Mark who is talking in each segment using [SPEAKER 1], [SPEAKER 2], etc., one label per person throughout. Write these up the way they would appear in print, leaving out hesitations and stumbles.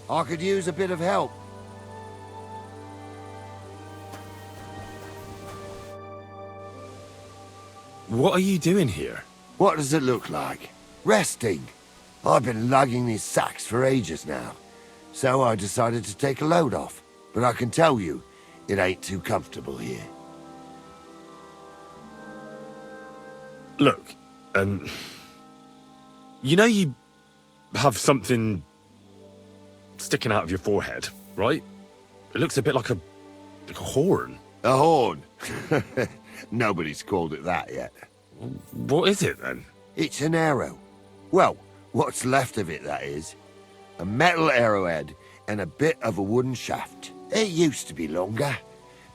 [SPEAKER 1] I could use a bit of help.
[SPEAKER 2] What are you doing here?
[SPEAKER 1] What does it look like? Resting. I've been lugging these sacks for ages now, so I decided to take a load off. But I can tell you, it ain't too comfortable here.
[SPEAKER 2] Look, you know you have something sticking out of your forehead, right? It looks a bit like a horn.
[SPEAKER 1] A horn? Nobody's called it that yet.
[SPEAKER 2] What is it, then?
[SPEAKER 1] It's an arrow. Well, what's left of it, that is. A metal arrowhead and a bit of a wooden shaft. It used to be longer,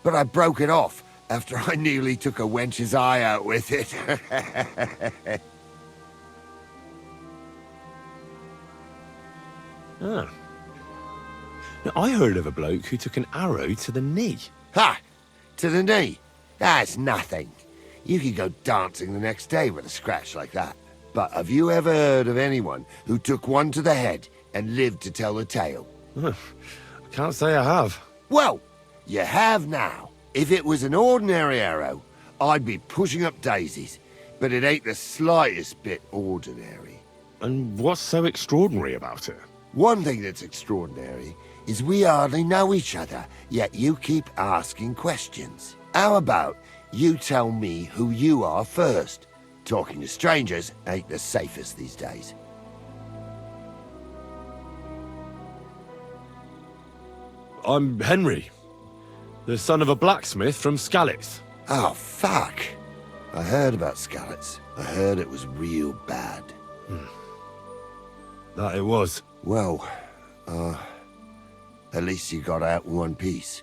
[SPEAKER 1] but I broke it off after I nearly took a wench's eye out with it.
[SPEAKER 2] Ah. Now, I heard of a bloke who took an arrow to the knee.
[SPEAKER 1] Ha! To the knee? That's nothing. You could go dancing the next day with a scratch like that. But have you ever heard of anyone who took one to the head and lived to tell the tale?
[SPEAKER 2] I can't say I have.
[SPEAKER 1] Well, you have now. If it was an ordinary arrow, I'd be pushing up daisies. But it ain't the slightest bit ordinary.
[SPEAKER 2] And what's so extraordinary about it?
[SPEAKER 1] One thing that's extraordinary is we hardly know each other, yet you keep asking questions. How about you tell me who you are first? Talking to strangers ain't the safest these days.
[SPEAKER 2] I'm Henry, the son of a blacksmith from Skalitz.
[SPEAKER 1] Oh, fuck. I heard about Skalitz. I heard it was real bad.
[SPEAKER 2] That it was.
[SPEAKER 1] Well, at least you got out in one piece.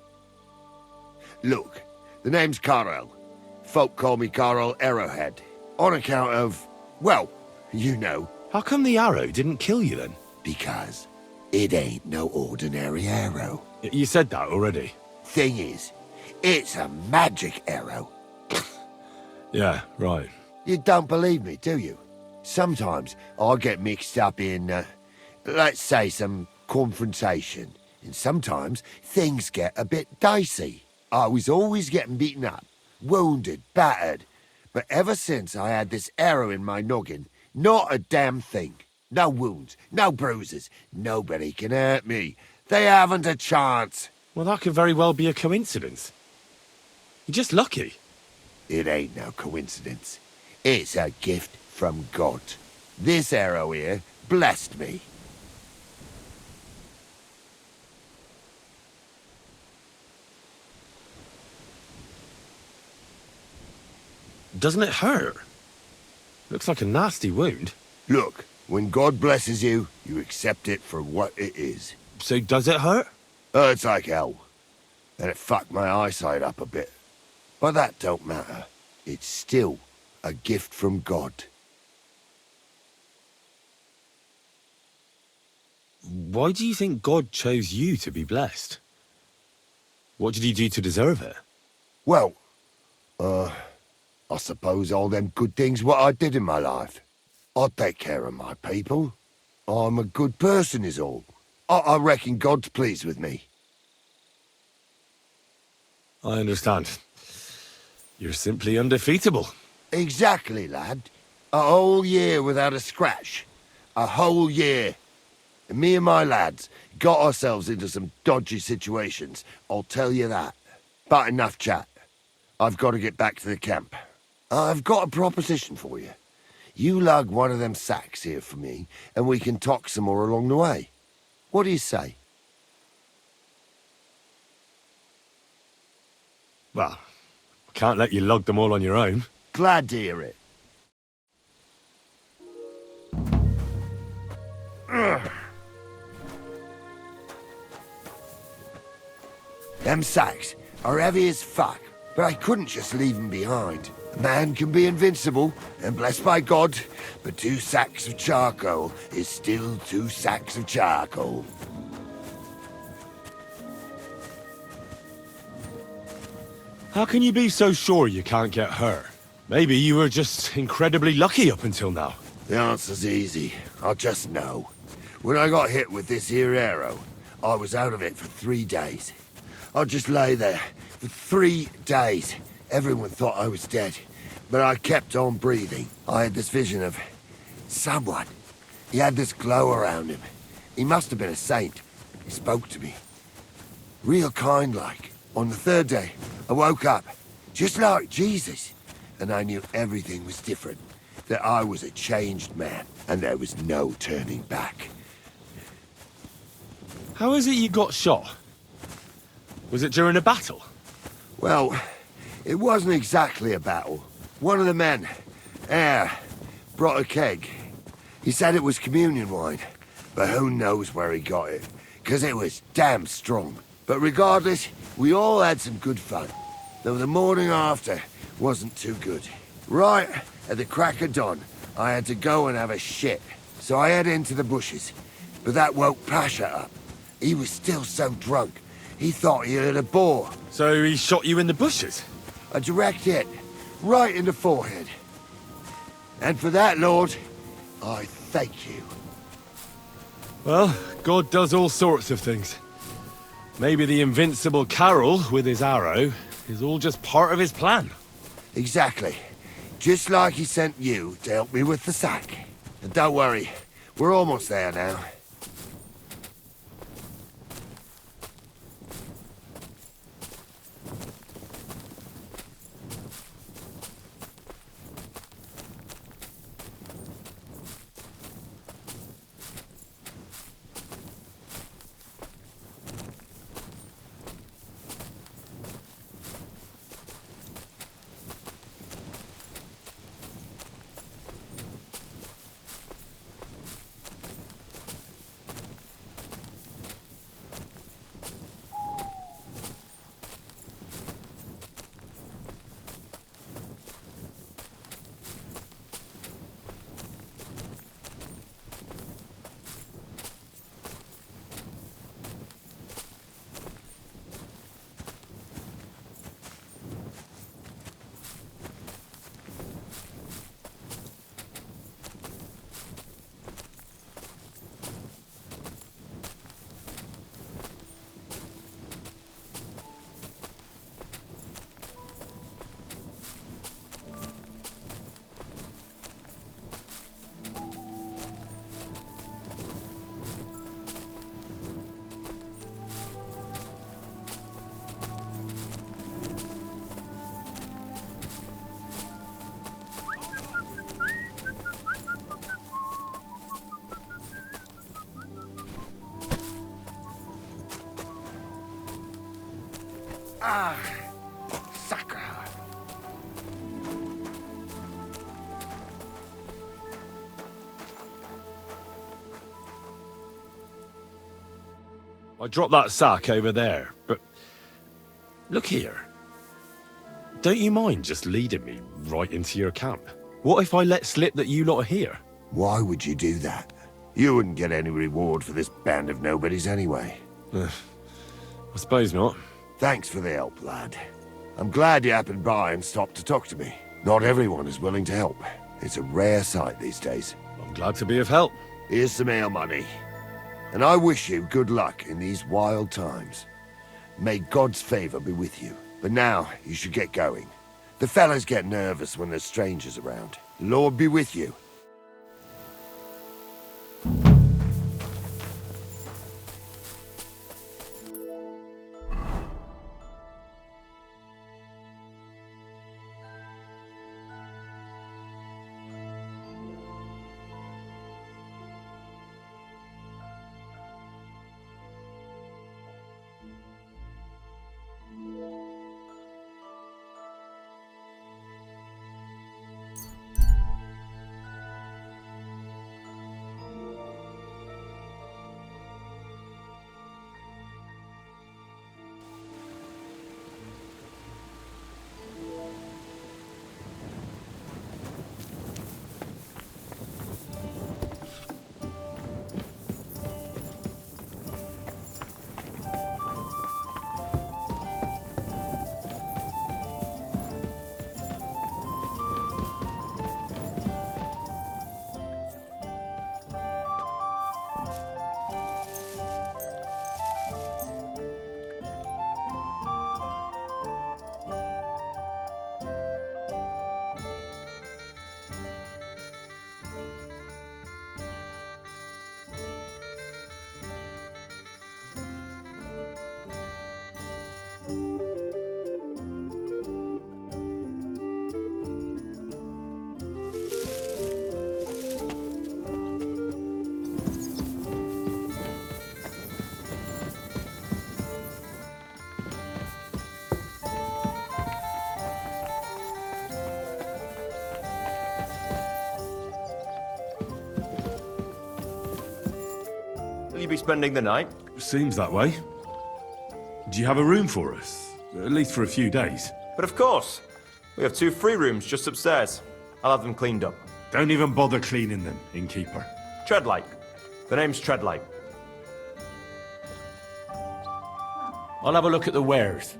[SPEAKER 1] Look, the name's Carl. Folk call me Carl Arrowhead. On account of, well, you know.
[SPEAKER 2] How come the arrow didn't kill you then?
[SPEAKER 1] Because it ain't no ordinary arrow.
[SPEAKER 2] You said that already.
[SPEAKER 1] Thing is, it's a magic arrow.
[SPEAKER 2] Yeah, right.
[SPEAKER 1] You don't believe me, do you? Sometimes I get mixed up in, let's say, some confrontation. And sometimes things get a bit dicey. I was always getting beaten up, wounded, battered. But ever since I had this arrow in my noggin, not a damn thing. No wounds, no bruises. Nobody can hurt me. They haven't a chance.
[SPEAKER 2] Well, that could very well be a coincidence. You're just lucky.
[SPEAKER 1] It ain't no coincidence. It's a gift from God. This arrow here blessed me.
[SPEAKER 2] Doesn't it hurt? Looks like a nasty wound.
[SPEAKER 1] Look, when God blesses you, you accept it for what it is.
[SPEAKER 2] So does it hurt?
[SPEAKER 1] Hurts like hell. And it fucked my eyesight up a bit. But that don't matter. It's still a gift from God.
[SPEAKER 2] Why do you think God chose you to be blessed? What did you do to deserve it?
[SPEAKER 1] Well, I suppose all them good things what I did in my life. I take care of my people. I'm a good person is all. I reckon God's pleased with me.
[SPEAKER 2] I understand. You're simply undefeatable.
[SPEAKER 1] Exactly, lad. A whole year without a scratch. A whole year. And me and my lads got ourselves into some dodgy situations, I'll tell you that. But enough chat. I've got to get back to the camp. I've got a proposition for you. You lug one of them sacks here for me, and we can talk some more along the way. What do you say?
[SPEAKER 2] Well, I can't let you lug them all on your own.
[SPEAKER 1] Glad to hear it. Them sacks are heavy as fuck, but I couldn't just leave them behind. A man can be invincible and blessed by God, but 2 sacks of charcoal is still 2 sacks of charcoal.
[SPEAKER 2] How can you be so sure you can't get hurt? Maybe you were just incredibly lucky up until now.
[SPEAKER 1] The answer's easy. I just know. When I got hit with this here arrow, I was out of it for 3 days. I just lay there for 3 days. Everyone thought I was dead, but I kept on breathing. I had this vision of someone. He had this glow around him. He must have been a saint. He spoke to me. Real kind-like. On the 3rd day, I woke up, just like Jesus, and I knew everything was different. That I was a changed man, and there was no turning back.
[SPEAKER 2] How is it you got shot? Was it during a battle?
[SPEAKER 1] Well, it wasn't exactly a battle. One of the men, Air, brought a keg. He said it was communion wine, but who knows where he got it, because it was damn strong. But regardless, we all had some good fun, though the morning after wasn't too good. Right at the crack of dawn, I had to go and have a shit, so I headed into the bushes, but that woke Pasha up. He was still so drunk, he thought he had a boar.
[SPEAKER 2] So he shot you in the bushes?
[SPEAKER 1] A direct hit, right in the forehead. And for that, Lord, I thank you.
[SPEAKER 2] Well, God does all sorts of things. Maybe the invincible Carol, with his arrow, is all just part of his plan.
[SPEAKER 1] Exactly. Just like he sent you to help me with the sack. And don't worry, we're almost there now. Ah, sucker.
[SPEAKER 2] I dropped that sack over there, but... Look here. Don't you mind just leading me right into your camp? What if I let slip that you lot are here?
[SPEAKER 1] Why would you do that? You wouldn't get any reward for this band of nobodies anyway.
[SPEAKER 2] I suppose not.
[SPEAKER 1] Thanks for the help, lad. I'm glad you happened by and stopped to talk to me. Not everyone is willing to help. It's a rare sight these days.
[SPEAKER 2] I'm glad to be of help.
[SPEAKER 1] Here's some ale money. And I wish you good luck in these wild times. May God's favor be with you. But now, you should get going. The fellas get nervous when there's strangers around. Lord be with you.
[SPEAKER 3] Will you be spending the night?
[SPEAKER 2] Seems that way. Do you have a room for us? At least for a few days.
[SPEAKER 3] But of course. We have 2 free rooms just upstairs. I'll have them cleaned up.
[SPEAKER 2] Don't even bother cleaning them, innkeeper.
[SPEAKER 3] Treadlight. The name's Treadlight.
[SPEAKER 2] I'll have a look at the wares.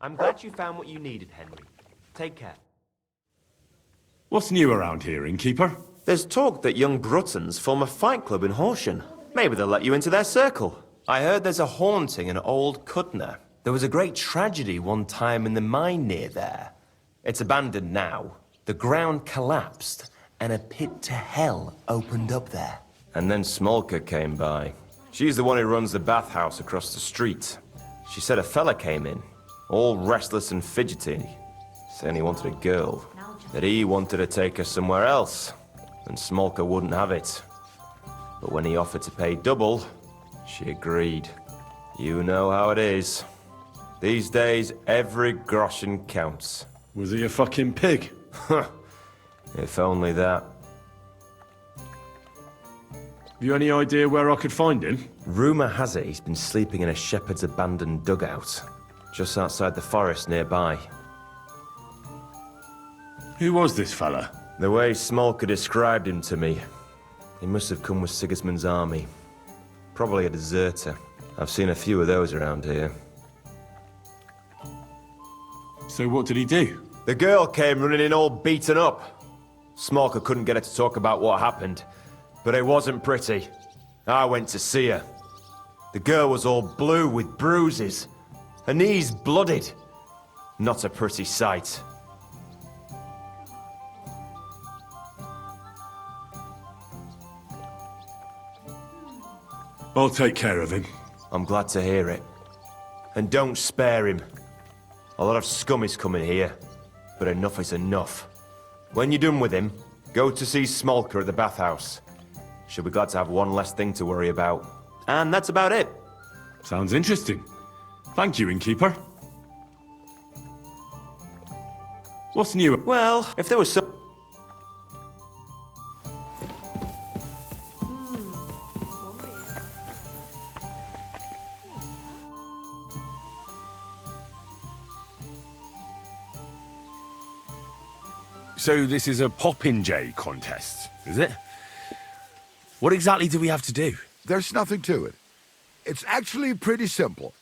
[SPEAKER 3] I'm glad you found what you needed, Henry. Take care.
[SPEAKER 2] What's new around here, innkeeper?
[SPEAKER 3] There's talk that young Bruttons form a fight club in Horsham. Maybe they'll let you into their circle. I heard there's a haunting in Old Cudner. There was a great tragedy one time in the mine near there. It's abandoned now. The ground collapsed, and a pit to hell opened up there. And then Smolka came by. She's the one who runs the bathhouse across the street. She said a fella came in, all restless and fidgety, saying he wanted a girl. That he wanted to take her somewhere else, and Smolka wouldn't have it. But when he offered to pay double, she agreed. You know how it is. These days, every groschen counts.
[SPEAKER 2] Was he a fucking pig?
[SPEAKER 3] If only that.
[SPEAKER 2] Have you any idea where I could find him?
[SPEAKER 3] Rumour has it he's been sleeping in a shepherd's abandoned dugout, just outside the forest nearby.
[SPEAKER 2] Who was this fella?
[SPEAKER 3] The way Smolka described him to me, he must have come with Sigismund's army. Probably a deserter. I've seen a few of those around here.
[SPEAKER 2] So what did he do?
[SPEAKER 3] The girl came running in all beaten up. Smolka couldn't get her to talk about what happened, but it wasn't pretty. I went to see her. The girl was all blue with bruises, her knees blooded. Not a pretty sight.
[SPEAKER 2] I'll take care of him.
[SPEAKER 3] I'm glad to hear it. And don't spare him. A lot of scum is coming here, but enough is enough. When you're done with him, go to see Smolka at the bathhouse. She'll be glad to have one less thing to worry about. And that's about it.
[SPEAKER 2] Sounds interesting. Thank you, innkeeper. What's new?
[SPEAKER 3] Well, if there was some...
[SPEAKER 2] So this is a popinjay contest, is it? What exactly do we have to do?
[SPEAKER 4] There's nothing to it. It's actually pretty simple.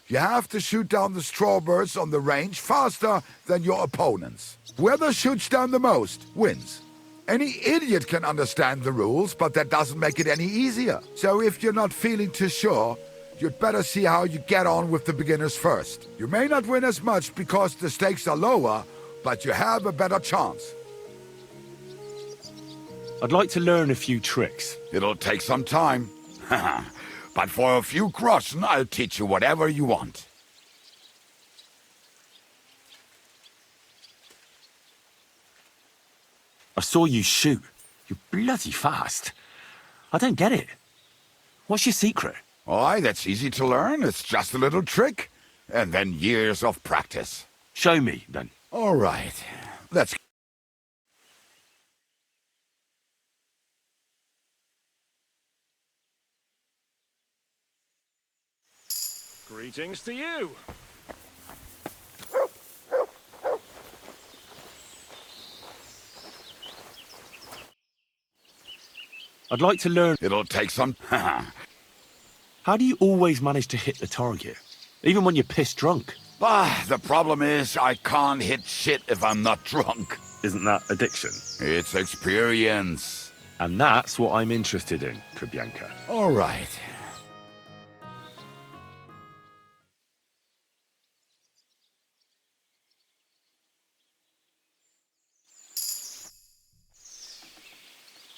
[SPEAKER 4] You have to shoot down the strawbirds on the range faster than your opponents. Whoever shoots down the most wins. Any idiot can understand the rules, but that doesn't make it any easier. So if you're not feeling too sure, you'd better see how you get on with the beginners first. You may not win as much because the stakes are lower, but you have a better chance.
[SPEAKER 2] I'd like to learn a few tricks.
[SPEAKER 4] It'll take some time. But for a few groschen, I'll teach you whatever you want.
[SPEAKER 2] I saw you shoot. You're bloody fast. I don't get it. What's your secret?
[SPEAKER 4] Aye, that's easy to learn. It's just a little trick. And then years of practice.
[SPEAKER 2] Show me, then.
[SPEAKER 4] All right. Let's...
[SPEAKER 5] Greetings to you.
[SPEAKER 2] I'd like to learn...
[SPEAKER 4] It'll take some...
[SPEAKER 2] How do you always manage to hit the target? Even when you're pissed drunk?
[SPEAKER 4] The problem is I can't hit shit if I'm not drunk.
[SPEAKER 2] Isn't that addiction?
[SPEAKER 4] It's experience.
[SPEAKER 2] And that's what I'm interested in, Kubianka.
[SPEAKER 4] All right.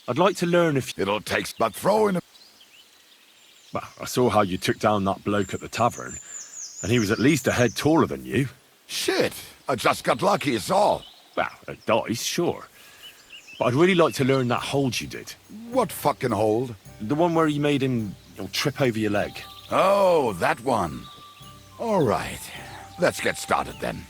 [SPEAKER 2] I'd like to learn if...
[SPEAKER 4] It'll take... But throw in a...
[SPEAKER 2] Well, I saw how you took down that bloke at the tavern, and he was at least a head taller than you.
[SPEAKER 4] Shit. I just got lucky, is all.
[SPEAKER 2] Well, at dice, sure. But I'd really like to learn that hold you did.
[SPEAKER 4] What fucking hold?
[SPEAKER 2] The one where you made him trip over your leg.
[SPEAKER 4] Oh, that one. All right. Let's get started then.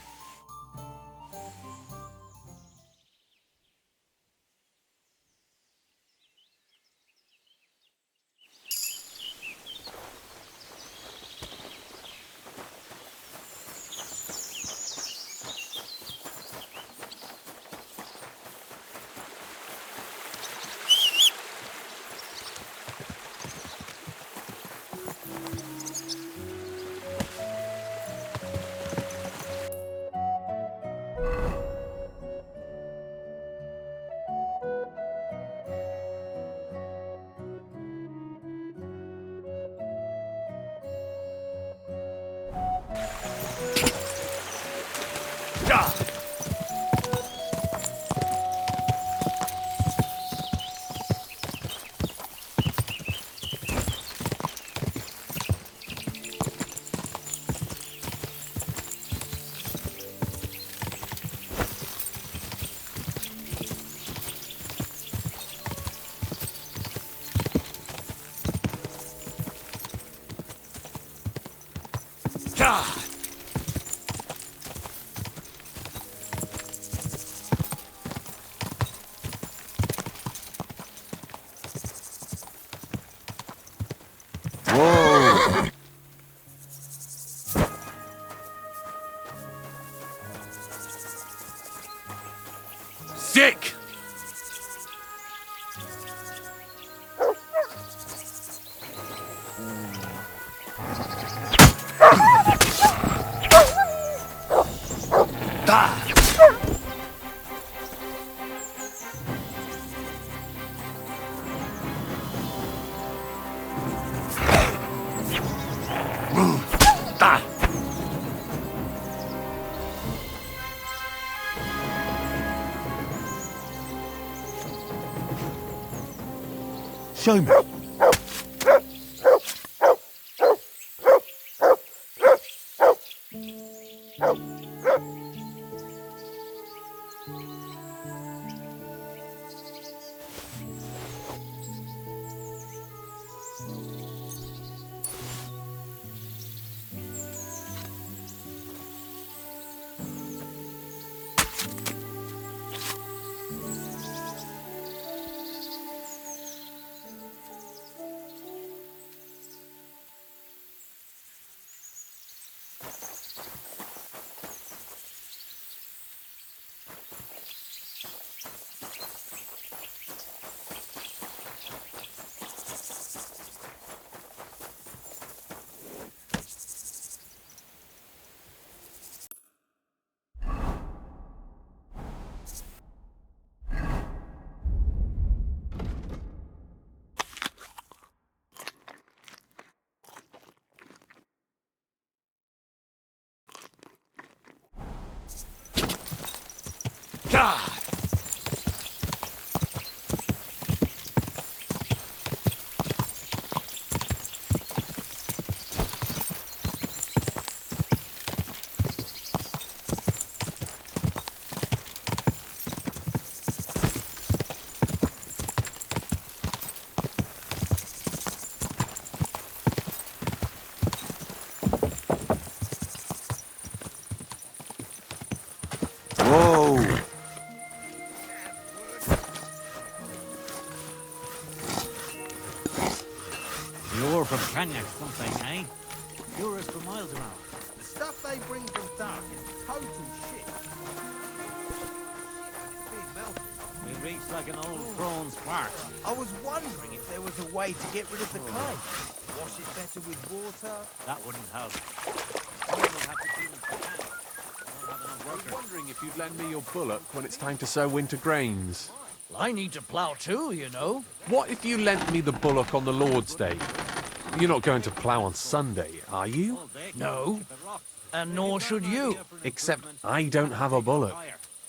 [SPEAKER 2] Sick!
[SPEAKER 1] Show me.
[SPEAKER 6] cognac something, eh? Tourists for miles around.
[SPEAKER 7] The stuff they bring from Dark is total shit. Being melted.
[SPEAKER 6] It reeks like an old prawn spark.
[SPEAKER 7] I was wondering if there was a way to get rid of the clay. Wash it better with water.
[SPEAKER 6] That wouldn't help. Someone will have to clean it for hand. I don't have enough
[SPEAKER 8] I was
[SPEAKER 6] workers.
[SPEAKER 8] wondering if you'd lend me your bullock when it's time to sow winter grains.
[SPEAKER 9] I need to plough too, you know.
[SPEAKER 8] What if you lent me the bullock on the Lord's Day? You're not going to plough on Sunday, are you?
[SPEAKER 9] No, and nor should you.
[SPEAKER 8] Except I don't have a bullock,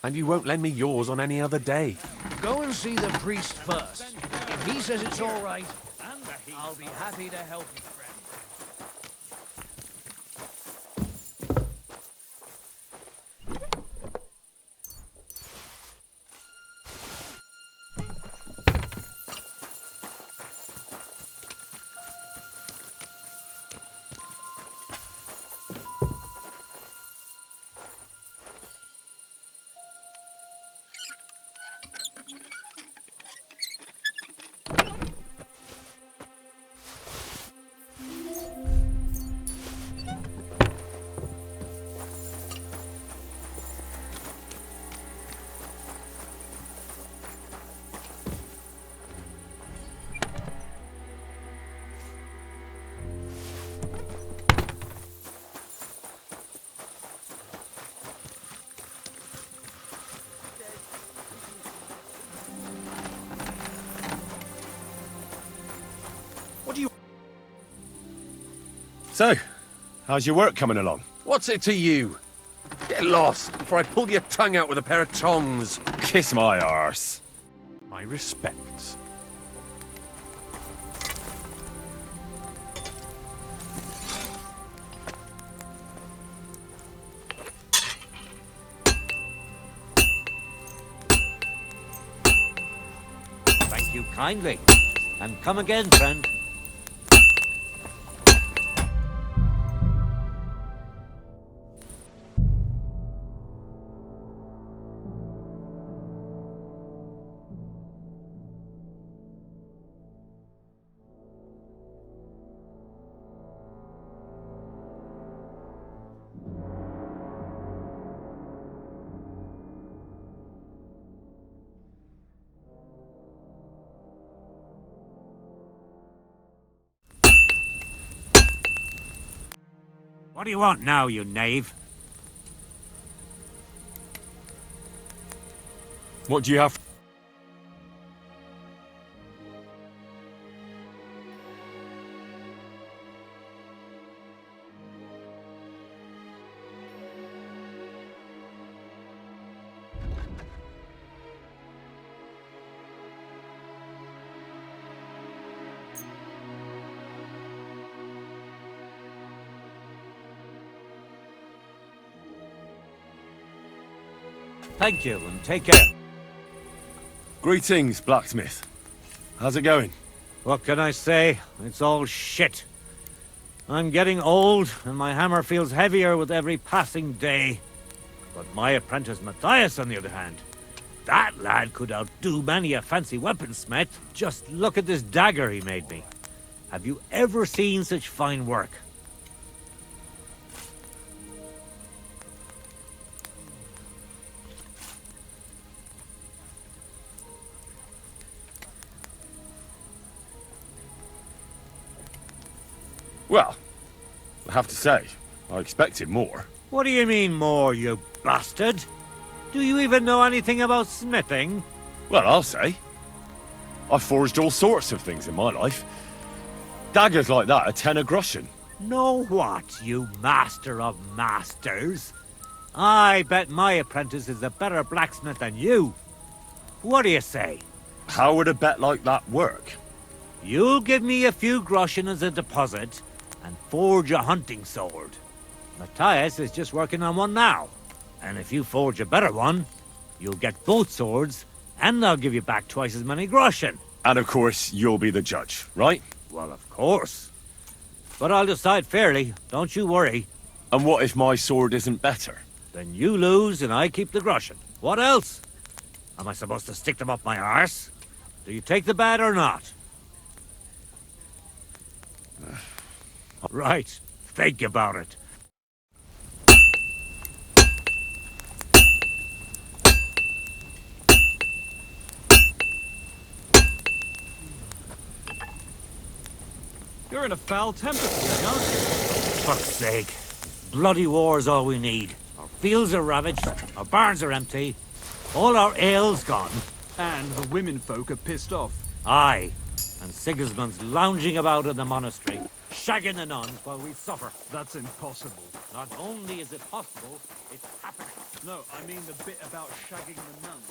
[SPEAKER 8] and you won't lend me yours on any other day.
[SPEAKER 9] Go and see the priest first. If he says it's all right, I'll be happy to help you, friend.
[SPEAKER 2] So, how's your work coming along?
[SPEAKER 8] What's it to you? Get lost before I pull your tongue out with a pair of tongs.
[SPEAKER 2] Kiss my arse.
[SPEAKER 8] My respects.
[SPEAKER 6] Thank you kindly. And come again, friend. What do you want now, you knave?
[SPEAKER 2] What do you have?
[SPEAKER 6] Thank you, and take care.
[SPEAKER 2] Greetings, blacksmith. How's it going?
[SPEAKER 6] What can I say? It's all shit. I'm getting old, and my hammer feels heavier with every passing day. But my apprentice Matthias, on the other hand, that lad could outdo many a fancy weaponsmith. Just look at this dagger he made me. Have you ever seen such fine work?
[SPEAKER 2] Well, I have to say, I expected more.
[SPEAKER 6] What do you mean more, you bastard? Do you even know anything about smithing?
[SPEAKER 2] Well, I'll say. I've forged all sorts of things in my life. Daggers like that are 10 a groschen.
[SPEAKER 6] Know what, you master of masters? I bet my apprentice is a better blacksmith than you. What do you say?
[SPEAKER 2] How would a bet like that work?
[SPEAKER 6] You'll give me a few groschen as a deposit and forge a hunting sword. Matthias is just working on one now. And if you forge a better one, you'll get both swords and I'll give you back twice as many groschen.
[SPEAKER 2] And of course, you'll be the judge, right?
[SPEAKER 6] Well, of course. But I'll decide fairly, don't you worry.
[SPEAKER 2] And what if my sword isn't better?
[SPEAKER 6] Then you lose and I keep the groschen. What else? Am I supposed to stick them up my arse? Do you take the bet or not? Right. Think about it.
[SPEAKER 5] You're in a foul temper today, aren't you?
[SPEAKER 6] Fuck's sake. Bloody war's all we need. Our fields are ravaged, our barns are empty, all our ale's gone.
[SPEAKER 5] And the women folk are pissed off.
[SPEAKER 6] Aye. And Sigismund's lounging about in the monastery, shagging the nuns while we suffer.
[SPEAKER 5] That's impossible.
[SPEAKER 6] Not only is it possible, it's happening.
[SPEAKER 5] No, I mean the bit about shagging the nuns.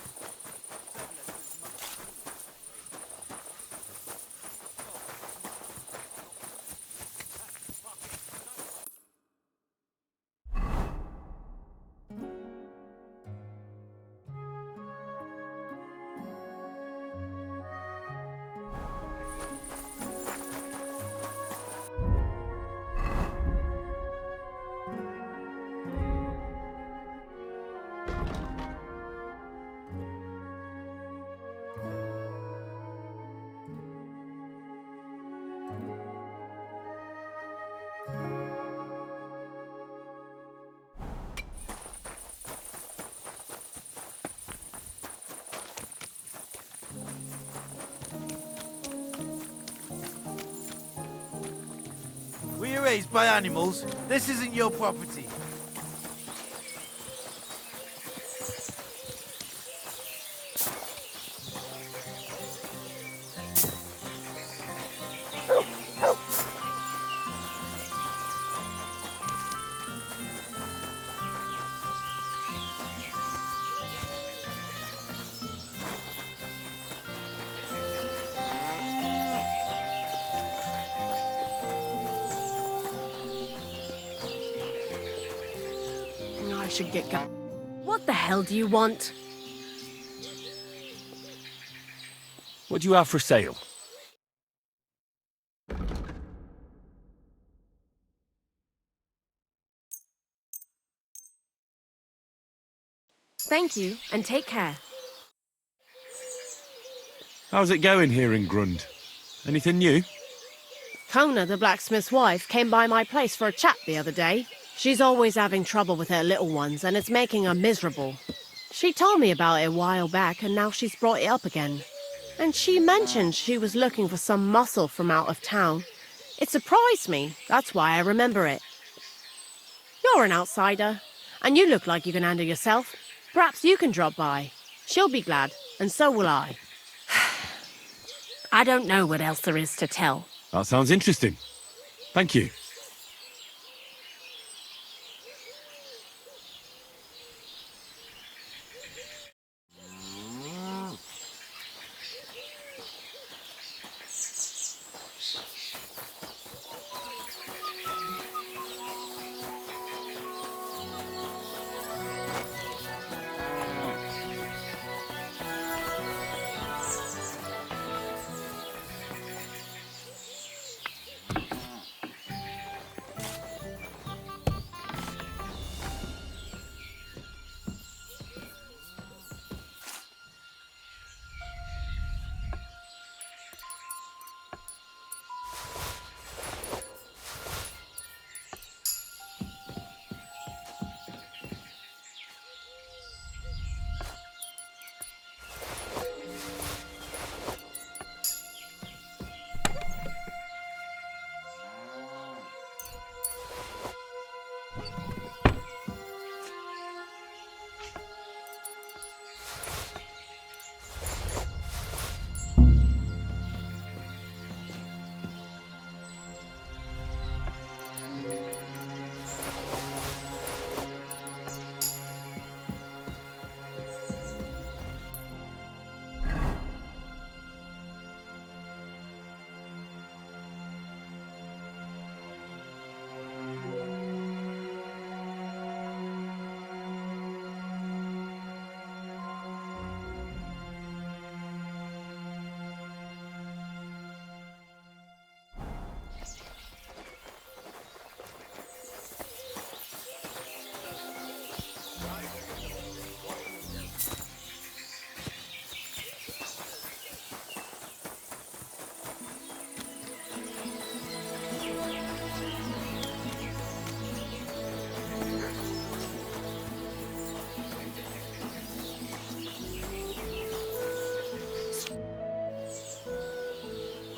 [SPEAKER 7] Were you raised by animals? This isn't your property.
[SPEAKER 10] I should get going. What the hell do you want?
[SPEAKER 2] What do you have for sale?
[SPEAKER 10] Thank you, and take care.
[SPEAKER 2] How's it going here in Grund? Anything new?
[SPEAKER 10] Kona, the blacksmith's wife, came by my place for a chat the other day. She's always having trouble with her little ones, and it's making her miserable. She told me about it a while back, and now she's brought it up again. And she mentioned she was looking for some muscle from out of town. It surprised me, that's why I remember it. You're an outsider, and you look like you can handle yourself. Perhaps you can drop by. She'll be glad, and so will I. I don't know what else there is to tell.
[SPEAKER 2] That sounds interesting. Thank you.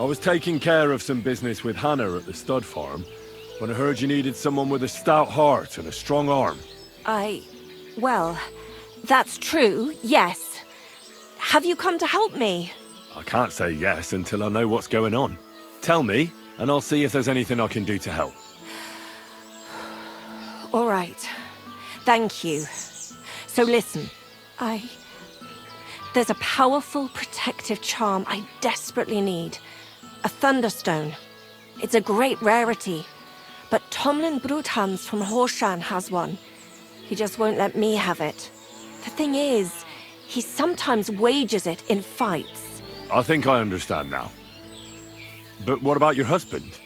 [SPEAKER 2] I was taking care of some business with Hannah at the stud farm when I heard you needed someone with a stout heart and a strong arm.
[SPEAKER 11] Well, that's true, yes. Have you come to help me?
[SPEAKER 2] I can't say yes until I know what's going on. Tell me, and I'll see if there's anything I can do to help.
[SPEAKER 11] All right. Thank you. So listen, there's a powerful protective charm I desperately need. A Thunderstone. It's a great rarity. But Tomlin Bruthans from Horshan has one. He just won't let me have it. The thing is, he sometimes wages it in fights.
[SPEAKER 2] I think I understand now. But what about your husband?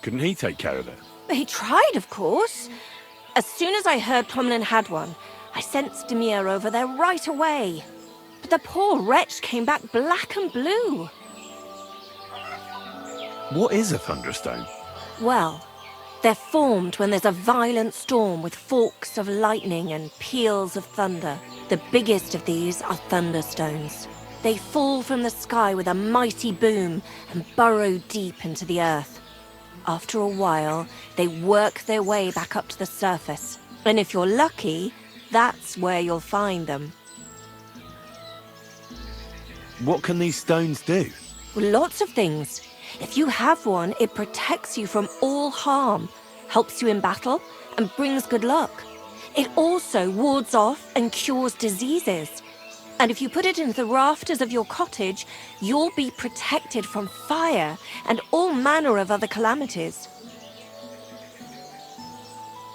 [SPEAKER 2] Couldn't he take care of it?
[SPEAKER 11] He tried, of course. As soon as I heard Tomlin had one, I sent Stemir over there right away. But the poor wretch came back black and blue.
[SPEAKER 2] What is a Thunderstone?
[SPEAKER 11] Well, they're formed when there's a violent storm with forks of lightning and peals of thunder. The biggest of these are Thunderstones. They fall from the sky with a mighty boom and burrow deep into the earth. After a while, they work their way back up to the surface. And if you're lucky, that's where you'll find them.
[SPEAKER 2] What can these stones do?
[SPEAKER 11] Well, lots of things. If you have one, it protects you from all harm, helps you in battle, and brings good luck. It also wards off and cures diseases. And if you put it into the rafters of your cottage, you'll be protected from fire and all manner of other calamities.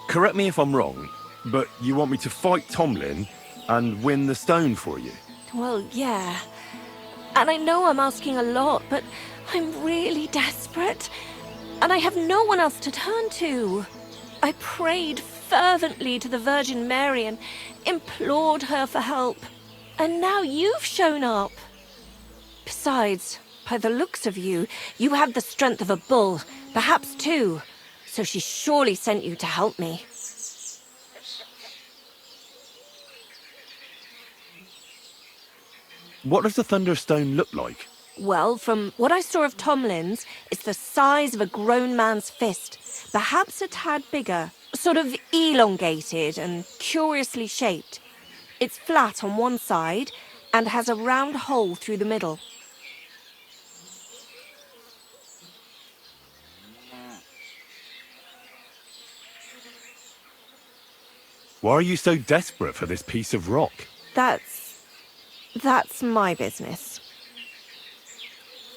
[SPEAKER 2] Correct me if I'm wrong, but you want me to fight Tomlin and win the stone for you?
[SPEAKER 11] Well, yeah. And I know I'm asking a lot, but I'm really desperate. And I have no one else to turn to. I prayed fervently to the Virgin Mary and implored her for help. And now you've shown up. Besides, by the looks of you, you have the strength of a bull, perhaps two. So she surely sent you to help me.
[SPEAKER 2] What does the Thunderstone look like?
[SPEAKER 11] Well, from what I saw of Tomlin's, it's the size of a grown man's fist. Perhaps a tad bigger, sort of elongated and curiously shaped. It's flat on one side and has a round hole through the middle.
[SPEAKER 2] Why are you so desperate for this piece of rock?
[SPEAKER 11] That's my business.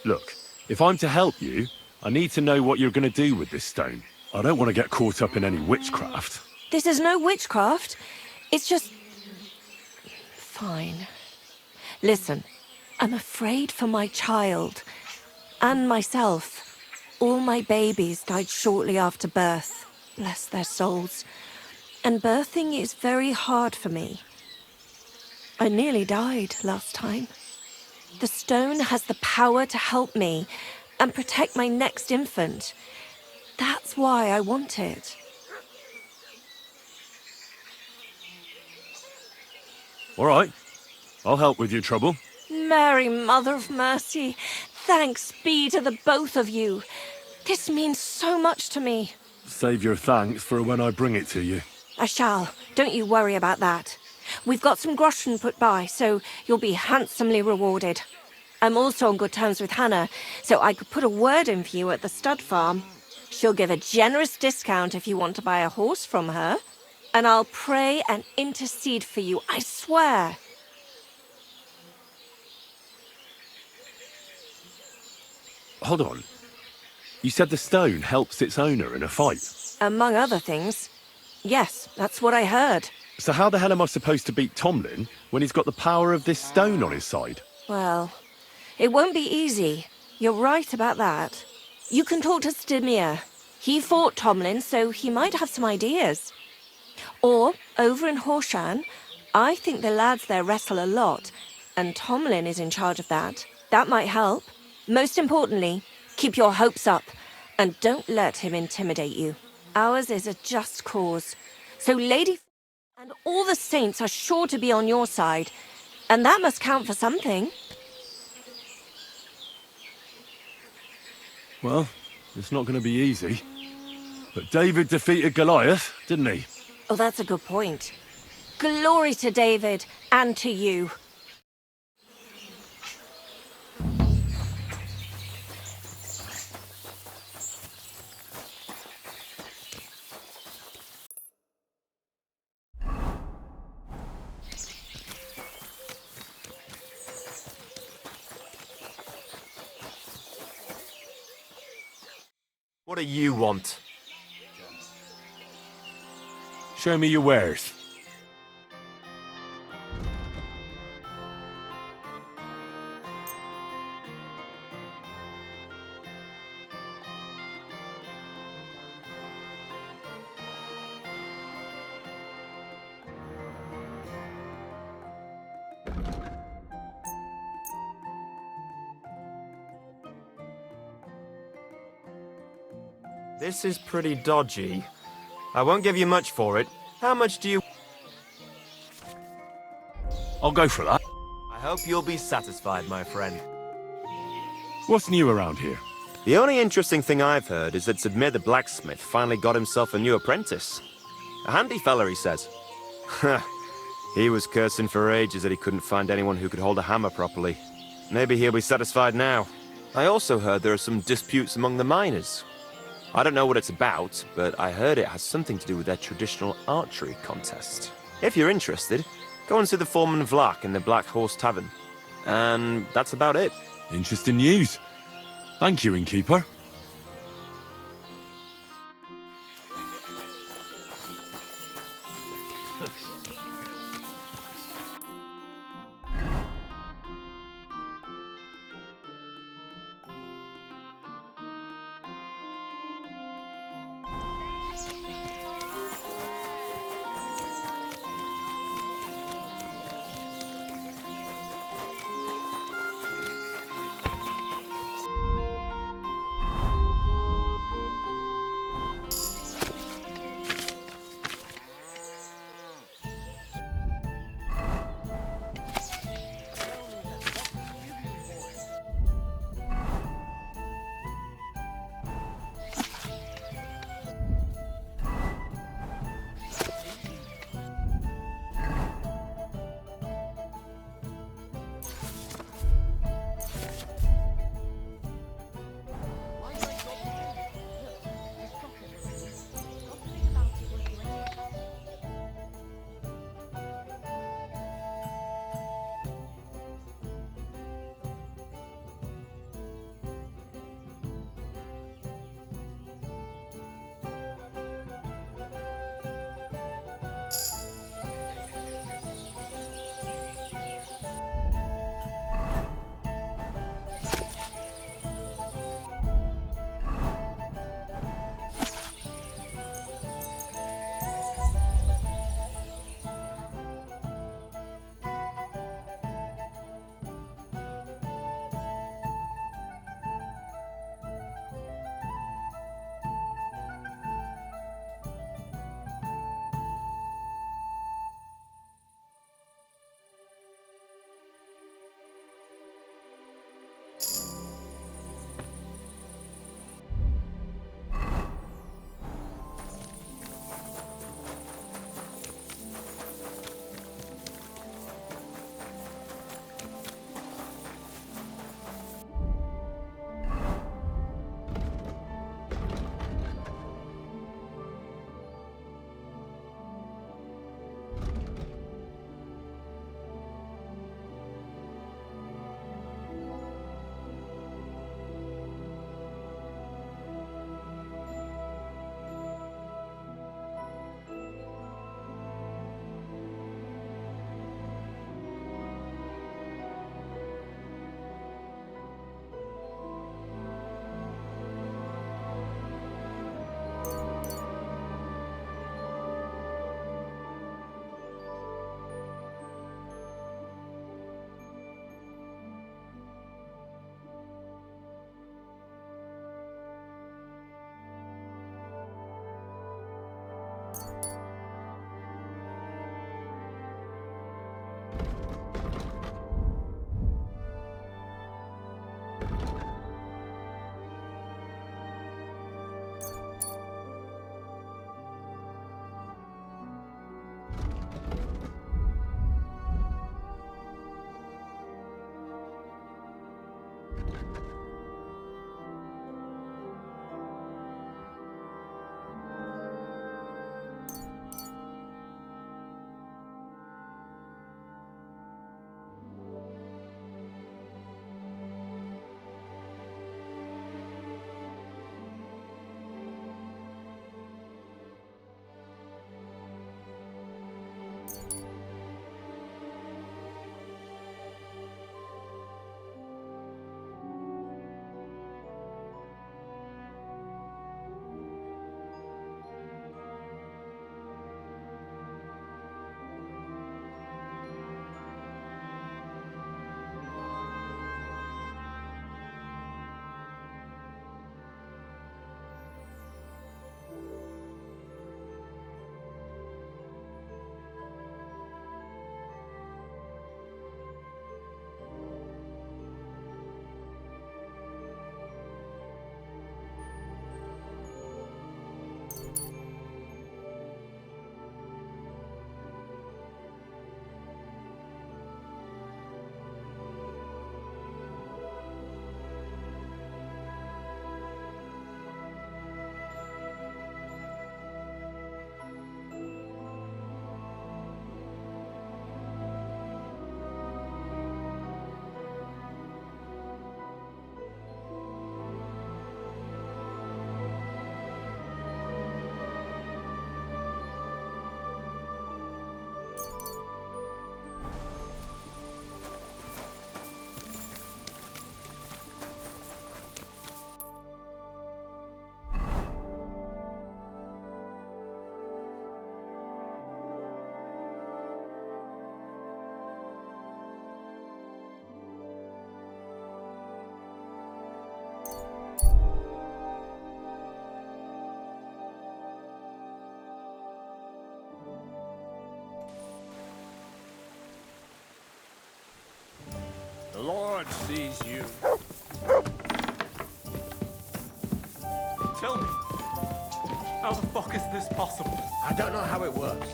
[SPEAKER 2] Look, if I'm to help you, I need to know what you're going to do with this stone. I don't want to get caught up in any witchcraft.
[SPEAKER 11] This is no witchcraft. It's just... Fine. Listen, I'm afraid for my child. And myself. All my babies died shortly after birth. Bless their souls. And birthing is very hard for me. I nearly died last time. The stone has the power to help me and protect my next infant. That's why I want it.
[SPEAKER 2] All right. I'll help with your trouble.
[SPEAKER 11] Mary, Mother of Mercy, thanks be to the both of you. This means so much to me.
[SPEAKER 2] Save your thanks for when I bring it to you.
[SPEAKER 11] I shall. Don't you worry about that. We've got some groschen put by, so you'll be handsomely rewarded. I'm also on good terms with Hannah, so I could put a word in for you at the stud farm. She'll give a generous discount if you want to buy a horse from her. And I'll pray and intercede for you, I swear.
[SPEAKER 2] Hold on. You said the stone helps its owner in a fight.
[SPEAKER 11] Among other things. Yes, that's what I heard.
[SPEAKER 2] So how the hell am I supposed to beat Tomlin when he's got the power of this stone on his side?
[SPEAKER 11] Well, it won't be easy. You're right about that. You can talk to Stemir. He fought Tomlin, so he might have some ideas. Or, over in Horshan, I think the lads there wrestle a lot, and Tomlin is in charge of that. That might help. Most importantly, keep your hopes up, and don't let him intimidate you. Ours is a just cause. So Lady and all the saints are sure to be on your side, and that must count for something.
[SPEAKER 2] Well, it's not going to be easy. But David defeated Goliath, didn't he?
[SPEAKER 11] Oh, that's a good point. Glory to David, and to you.
[SPEAKER 3] What do you want?
[SPEAKER 2] Show me your wares.
[SPEAKER 3] This is pretty dodgy. I won't give you much for it. How much do you...
[SPEAKER 2] I'll go for that.
[SPEAKER 3] I hope you'll be satisfied, my friend.
[SPEAKER 2] What's new around here?
[SPEAKER 3] The only interesting thing I've heard is that Sidmir the blacksmith finally got himself a new apprentice. A handy fella, he says. He was cursing for ages that he couldn't find anyone who could hold a hammer properly. Maybe he'll be satisfied now. I also heard there are some disputes among the miners. I don't know what it's about, but I heard it has something to do with their traditional archery contest. If you're interested, go and see the foreman Vlak in the Black Horse Tavern. And that's about it.
[SPEAKER 2] Interesting news. Thank you, innkeeper.
[SPEAKER 9] The Lord sees you.
[SPEAKER 8] Tell me, how the fuck is this possible?
[SPEAKER 7] I don't know how it works.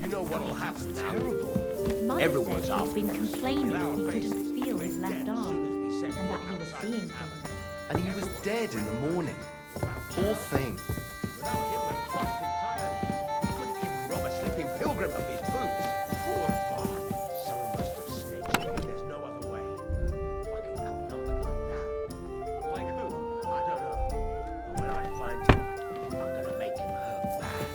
[SPEAKER 7] You know what'll happen now?
[SPEAKER 12] Mother
[SPEAKER 7] Everyone's
[SPEAKER 12] said
[SPEAKER 7] out.
[SPEAKER 12] he'd been complaining he couldn't feel his left arm, and that he was seeing things.
[SPEAKER 13] And he was dead in the morning. Poor thing.
[SPEAKER 7] Couldn't even rob a sleeping pilgrim of his boots. Poor bard. Someone must have snaked him. There's no other way. Fucking hell, not like that. Like who? I don't know. But when I find him, I'm gonna make him hurt bad.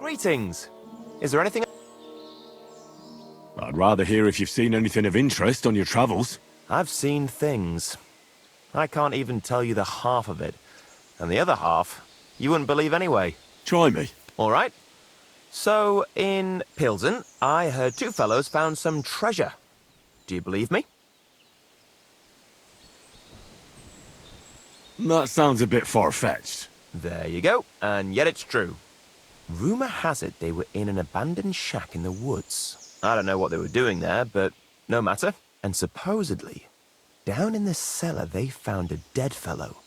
[SPEAKER 3] Greetings. Is there anything...
[SPEAKER 2] I'd rather hear if you've seen anything of interest on your travels.
[SPEAKER 3] I've seen things. I can't even tell you the half of it. And the other half, you wouldn't believe anyway.
[SPEAKER 2] Try me.
[SPEAKER 3] All right. So, in Pilsen, I heard two fellows found some treasure. Do you believe me?
[SPEAKER 2] That sounds a bit far-fetched.
[SPEAKER 3] There you go, and yet it's true. Rumor has it they were in an abandoned shack in the woods. I don't know what they were doing there, but no matter. And supposedly, down in the cellar they found a dead fellow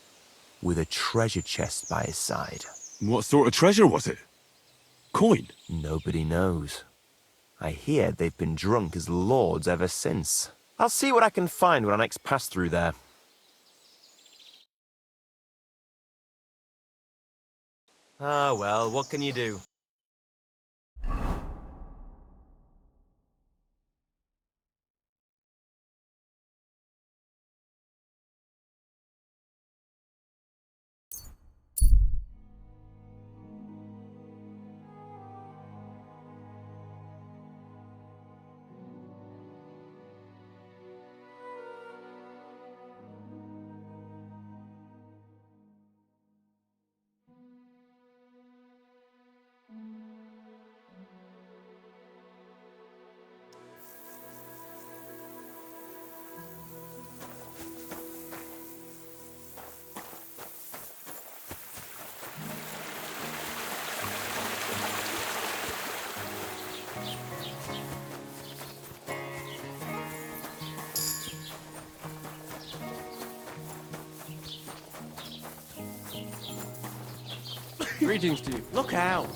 [SPEAKER 3] with a treasure chest by his side.
[SPEAKER 2] What sort of treasure was it? Coin?
[SPEAKER 3] Nobody knows. I hear they've been drunk as lords ever since. I'll see what I can find when I next pass through there. Ah, well, what can you do?
[SPEAKER 13] Greetings to you. Look out!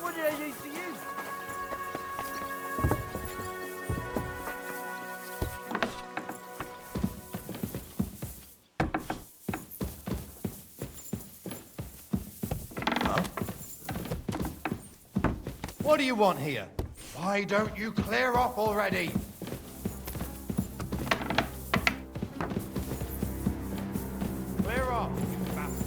[SPEAKER 9] What did I do to you?
[SPEAKER 7] What do you want here? Why don't you clear off already? Clear off, you bastard.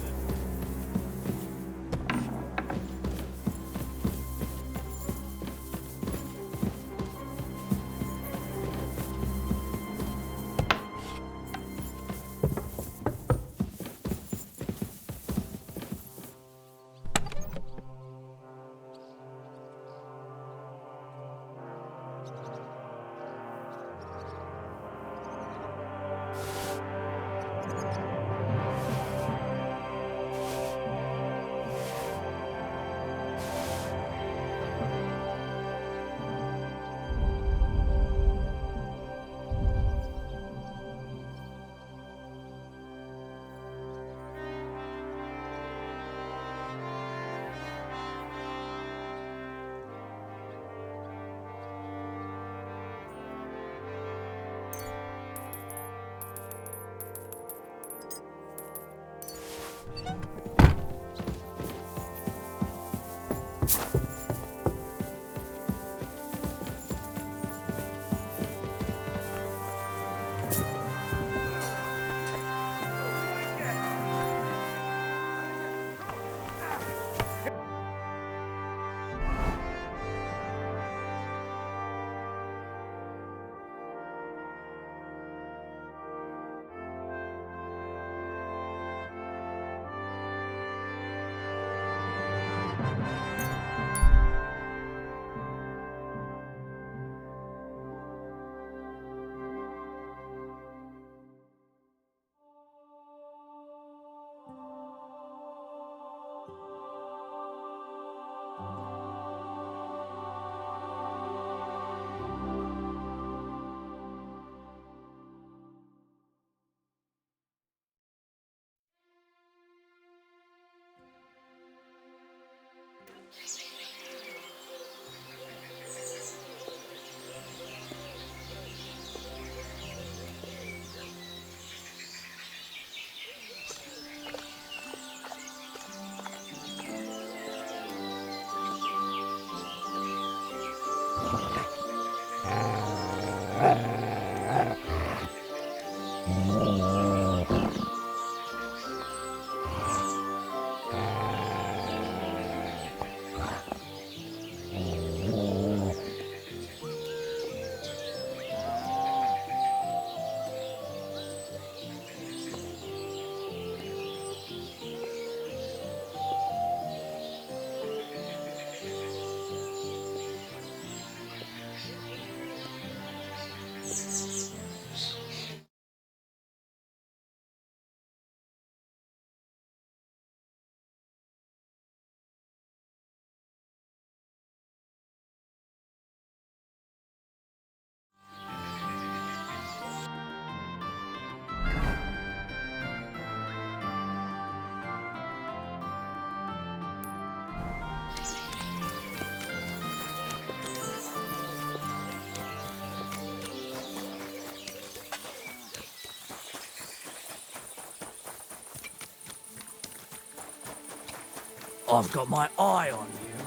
[SPEAKER 9] I've got my eye on you,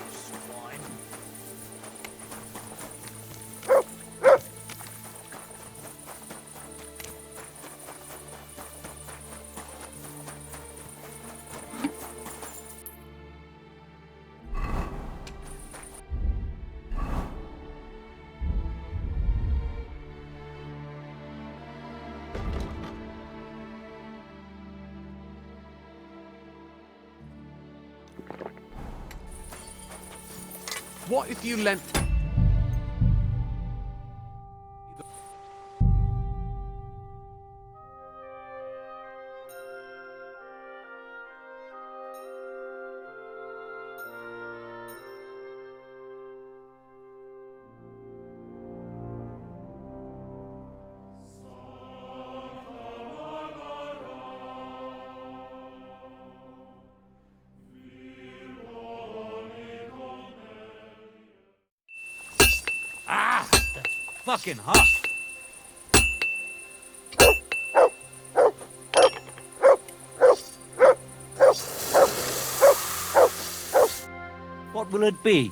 [SPEAKER 9] swine.
[SPEAKER 8] What if you lent...
[SPEAKER 6] Ah, that's fucking hot. What will it be?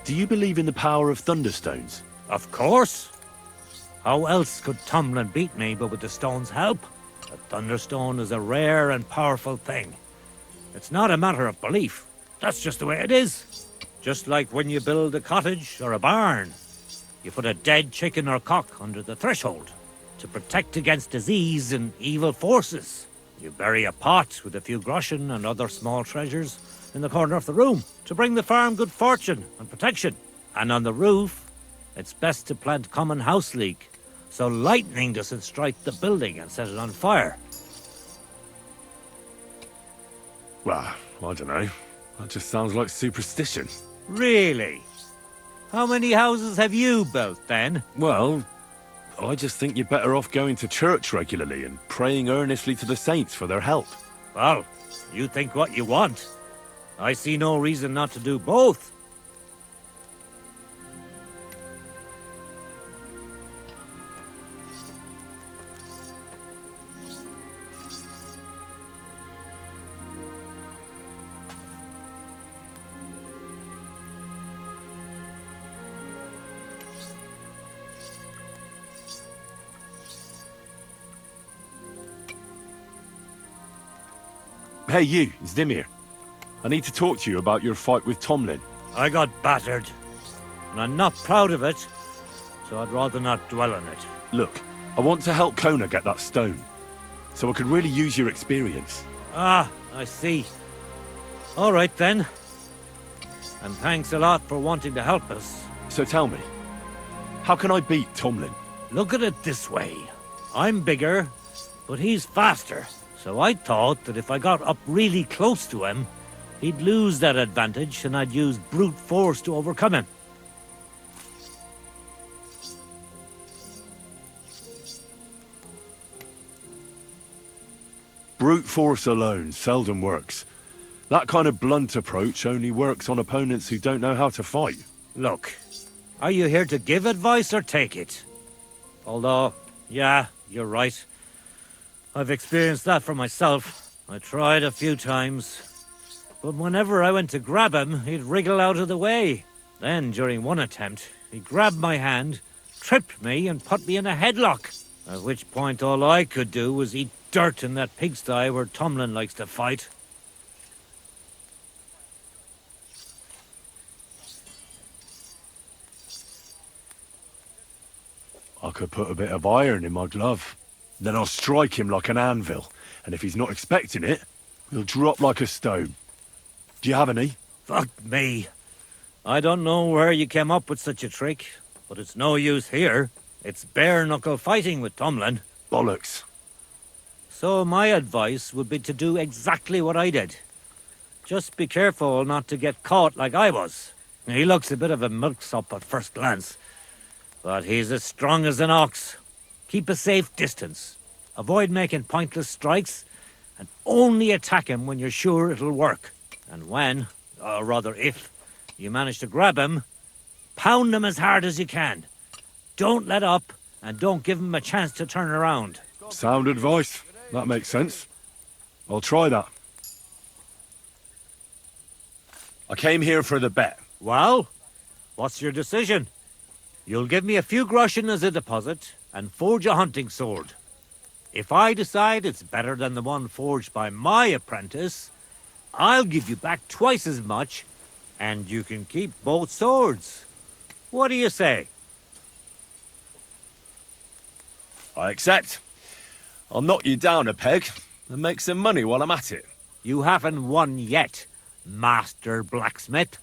[SPEAKER 2] Do you believe in the power of thunderstones?
[SPEAKER 6] Of course. How else could Tomlin beat me but with the stone's help? A thunderstone is a rare and powerful thing. It's not a matter of belief. That's just the way it is. Just like when you build a cottage or a barn. You put a dead chicken or cock under the threshold to protect against disease and evil forces. You bury a pot with a few groschen and other small treasures in the corner of the room to bring the farm good fortune and protection. And on the roof, it's best to plant common house leek so lightning doesn't strike the building and set it on fire.
[SPEAKER 2] Well, I don't know. That just sounds like superstition.
[SPEAKER 6] Really? How many houses have you built then?
[SPEAKER 2] Well, I just think you're better off going to church regularly and praying earnestly to the saints for their help.
[SPEAKER 6] Well, you think what you want. I see no reason not to do both.
[SPEAKER 2] Hey you, Zdimir. I need to talk to you about your fight with Tomlin.
[SPEAKER 6] I got battered, and I'm not proud of it, so I'd rather not dwell on it.
[SPEAKER 2] Look, I want to help Kona get that stone, so I could really use your experience.
[SPEAKER 6] Ah, I see. All right then. And thanks a lot for wanting to help us.
[SPEAKER 2] So tell me, how can I beat Tomlin?
[SPEAKER 6] Look at it this way. I'm bigger, but he's faster. So I thought that if I got up really close to him, he'd lose that advantage and I'd use brute force to overcome him.
[SPEAKER 2] Brute force alone seldom works. That kind of blunt approach only works on opponents who don't know how to fight.
[SPEAKER 6] Look, are you here to give advice or take it? Although, yeah, you're right. I've experienced that for myself. I tried a few times. But whenever I went to grab him, he'd wriggle out of the way. Then, during one attempt, he grabbed my hand, tripped me, and put me in a headlock. At which point all I could do was eat dirt in that pigsty where Tomlin likes to fight.
[SPEAKER 2] I could put a bit of iron in my glove. Then I'll strike him like an anvil, and if he's not expecting it, he'll drop like a stone. Do you have any?
[SPEAKER 6] Fuck me. I don't know where you came up with such a trick, but it's no use here. It's bare-knuckle fighting with Tomlin.
[SPEAKER 2] Bollocks.
[SPEAKER 6] So my advice would be to do exactly what I did. Just be careful not to get caught like I was. He looks a bit of a milksop at first glance, but he's as strong as an ox. Keep a safe distance. Avoid making pointless strikes, and only attack him when you're sure it'll work. And when, or rather if, you manage to grab him, pound him as hard as you can. Don't let up, and don't give him a chance to turn around.
[SPEAKER 2] Sound advice. That makes sense. I'll try that. I came here for the bet.
[SPEAKER 6] Well, what's your decision? You'll give me a few groschen as a deposit, and forge a hunting sword. If I decide it's better than the one forged by my apprentice, I'll give you back twice as much, and you can keep both swords. What do you say?
[SPEAKER 2] I accept. I'll knock you down a peg and make some money while I'm at it.
[SPEAKER 6] You haven't won yet, Master Blacksmith.